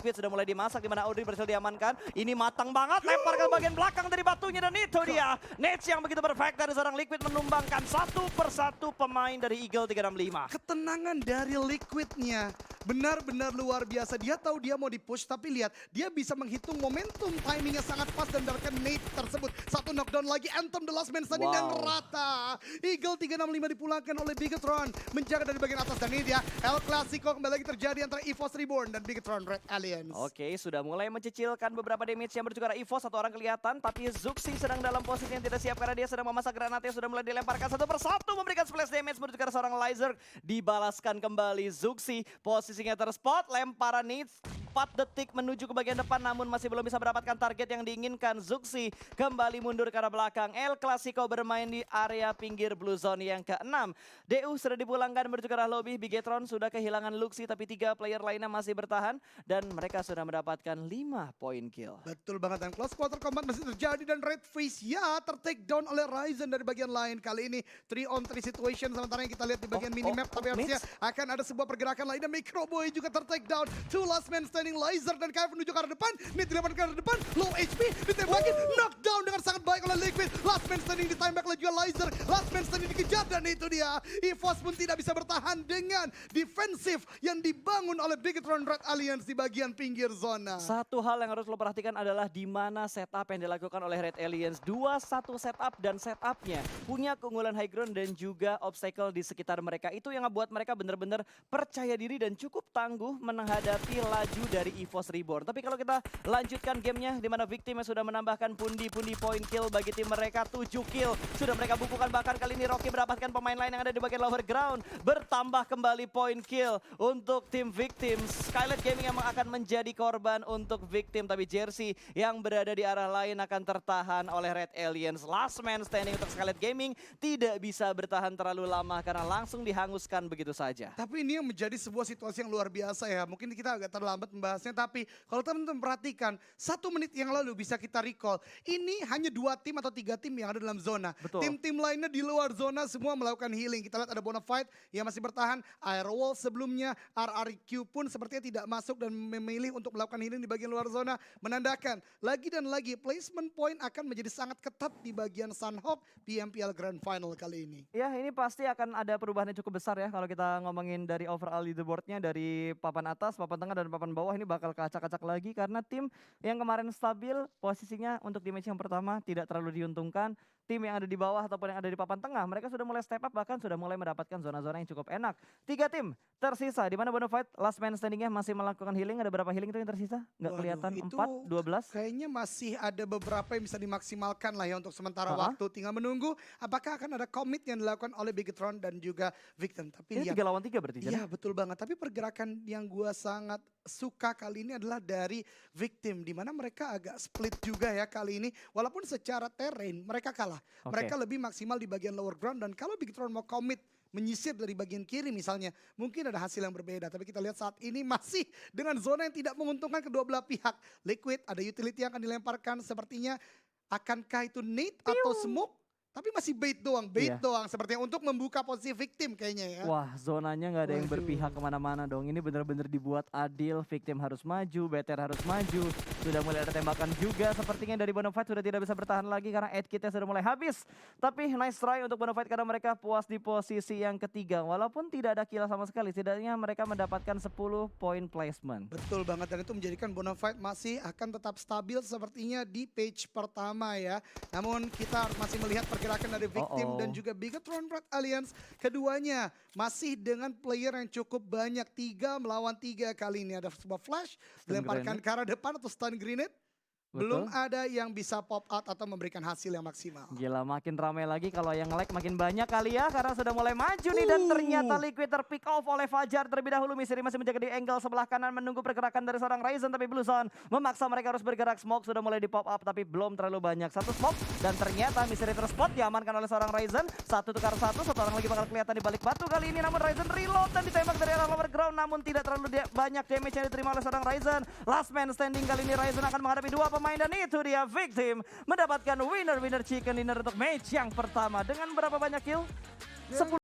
Liquid sudah mulai dimasak di mana Audrey berhasil diamankan. Ini matang banget, lempar ke bagian belakang dari batunya dan itu dia. Nets yang begitu perfect dari seorang Liquid menumbangkan satu persatu pemain dari Eagle 365. Ketenangan dari Liquidnya benar-benar luar biasa. Dia tahu dia mau di-push, tapi lihat dia bisa menghitung momentum, timingnya sangat pas dan mendapatkan nade tersebut. Satu knockdown lagi, Anthem the last man standing dan rata. Eagle 365 dipulangkan oleh Bigetron, menjaga dari bagian atas dan ini dia El Clasico kembali lagi terjadi antara EVOS Reborn dan Bigetron Red Alliance. Oke, sudah mulai mencicilkan beberapa damage yang menuju ke arah EVOS. Satu orang kelihatan, tapi Zuxi sedang dalam posisi yang tidak siap karena dia sedang memasak granatnya. Sudah mulai dilemparkan satu persatu, memberikan splash damage menuju ke arah seorang Lizer. Dibalaskan kembali Zuxi, posisinya terspot, lemparan needs 4 detik menuju ke bagian depan namun masih belum bisa mendapatkan target yang diinginkan. Zuxi kembali mundur ke arah belakang. El Clasico bermain di area pinggir blue zone yang ke-6. DU sudah dipulangkan menuju ke arah lobby. Bigetron sudah kehilangan Luxi tapi 3 player lainnya masih bertahan dan mereka sudah mendapatkan 5 poin kill. Betul banget, dan close quarter combat masih terjadi dan Red Freeze ya ter-take down oleh Ryzen dari bagian lain. Kali ini 3 on 3 situation sementara yang kita lihat di bagian minimap, tapi harusnya akan ada sebuah pergerakan lain dan Microboy juga ter-take down. Two last man standing, Lizer dan Kyle menuju ke arah depan. Ini dilakukan ke arah depan, low HP, ditembakin, knockdown dengan sangat baik oleh Liquid. Last man standing ditembak oleh juga Lizer, last man standing dikejar dan itu dia. EVOS pun tidak bisa bertahan dengan defensif yang dibangun oleh Bigetron Red Alliance di bagian pinggir zona. Satu hal yang harus lo perhatikan adalah di mana setup yang dilakukan oleh Red Alliance. 2-1 setup dan setupnya punya keunggulan high ground dan juga obstacle di sekitar mereka. Itu yang membuat mereka benar-benar percaya diri dan cukup tangguh menghadapi laju dari EVOS Reborn. Tapi kalau kita lanjutkan gamenya di mana Victim yang sudah menambahkan pundi-pundi poin kill bagi tim mereka, 7 kill sudah mereka bukukan. Bahkan kali ini Rocky mendapatkan pemain lain yang ada di bagian lower ground. Bertambah kembali poin kill untuk tim Victim. Skylight Gaming yang akan menjadi korban untuk Victim, tapi Jersey yang berada di arah lain akan tertahan oleh Red Alliance. Last man standing untuk Skylight Gaming tidak bisa bertahan terlalu lama karena langsung dihanguskan begitu saja. Tapi ini yang menjadi sebuah situasi yang luar biasa ya. Mungkin kita agak terlambat membahasnya, tapi kalau teman-teman perhatikan 1 menit yang lalu bisa kita recall. Ini hanya 2 tim atau 3 tim yang ada dalam zona. Tim-tim lainnya di luar zona semua melakukan healing. Kita lihat ada Bonafide yang masih bertahan. Airwall sebelumnya, RRQ pun sepertinya tidak masuk dan memilih untuk melakukan healing di bagian luar zona. Menandakan lagi dan lagi placement point akan menjadi sangat ketat di bagian Sunhawk PMPL Grand Final kali ini. Ya, ini pasti akan ada perubahan yang cukup besar ya kalau kita ngomongin dari overall leaderboardnya, dari papan atas, papan tengah, dan papan bawah. Ini bakal kacak-kacak lagi karena tim yang kemarin stabil posisinya untuk di match yang pertama tidak terlalu diuntungkan. Tim yang ada di bawah ataupun yang ada di papan tengah, mereka sudah mulai step up, bahkan sudah mulai mendapatkan zona-zona yang cukup enak. 3 tim tersisa di mana Bonafide last man standingnya masih melakukan healing. Ada berapa healing itu yang tersisa? Nggak kelihatan. 4, 12. Kayaknya masih ada beberapa yang bisa dimaksimalkan lah ya untuk sementara waktu. Tinggal menunggu apakah akan ada commit yang dilakukan oleh Bigetron dan juga Victim. Tapi ini 3 lawan 3 berarti. Iya betul banget, tapi pergerakan yang gua sangat suka kali ini adalah dari Victim, di mana mereka agak split juga ya kali ini. Walaupun secara terrain mereka kalah, mereka lebih maksimal di bagian lower ground, dan kalau Bigetron mau commit menyisir dari bagian kiri misalnya, mungkin ada hasil yang berbeda. Tapi kita lihat saat ini masih dengan zona yang tidak menguntungkan kedua belah pihak. Liquid ada utility yang akan dilemparkan, sepertinya akankah itu nade atau smoke? Tapi masih bait doang, sepertinya untuk membuka posisi Victim kayaknya ya. Wah, zonanya nggak ada yang berpihak kemana-mana dong. Ini benar-benar dibuat adil. Victim harus maju, BTR harus maju. Sudah mulai ada tembakan juga. Sepertinya dari Bonafide sudah tidak bisa bertahan lagi karena aid kitnya sudah mulai habis. Tapi nice try untuk Bonafide karena mereka puas di posisi yang ketiga. Walaupun tidak ada kill sama sekali, setidaknya mereka mendapatkan 10 poin placement. Betul banget, dan itu menjadikan Bonafide masih akan tetap stabil sepertinya di page pertama ya. Namun kita masih melihat pergerakan dari Victim dan juga Bigetron Red Alliance. Keduanya masih dengan player yang cukup banyak, 3 melawan 3 kali ini. Ada sebuah flash, dilemparkan ke arah depan atau stun grenade. Belum ada yang bisa pop out atau memberikan hasil yang maksimal. Gila, makin ramai lagi kalau yang nge-lag makin banyak kali ya. Karena sudah mulai maju nih dan ternyata Liquid terpick off oleh Fajar terlebih dahulu. Miseri masih menjaga di angle sebelah kanan menunggu pergerakan dari seorang Ryzen. Tapi Blue Zone memaksa mereka harus bergerak. Smoke sudah mulai di pop up tapi belum terlalu banyak. Satu smoke dan ternyata Miseri terspot diamankan oleh seorang Ryzen. 1 tukar 1, satu orang lagi bakal kelihatan di balik batu kali ini. Namun Ryzen reload dan ditembak dari arah lower ground. Namun tidak terlalu banyak damage yang diterima oleh seorang Ryzen. Last man standing kali ini Ryzen akan menghadapi 2 pemain dan itu dia Victim mendapatkan winner chicken dinner untuk match yang pertama dengan berapa banyak kill? 10.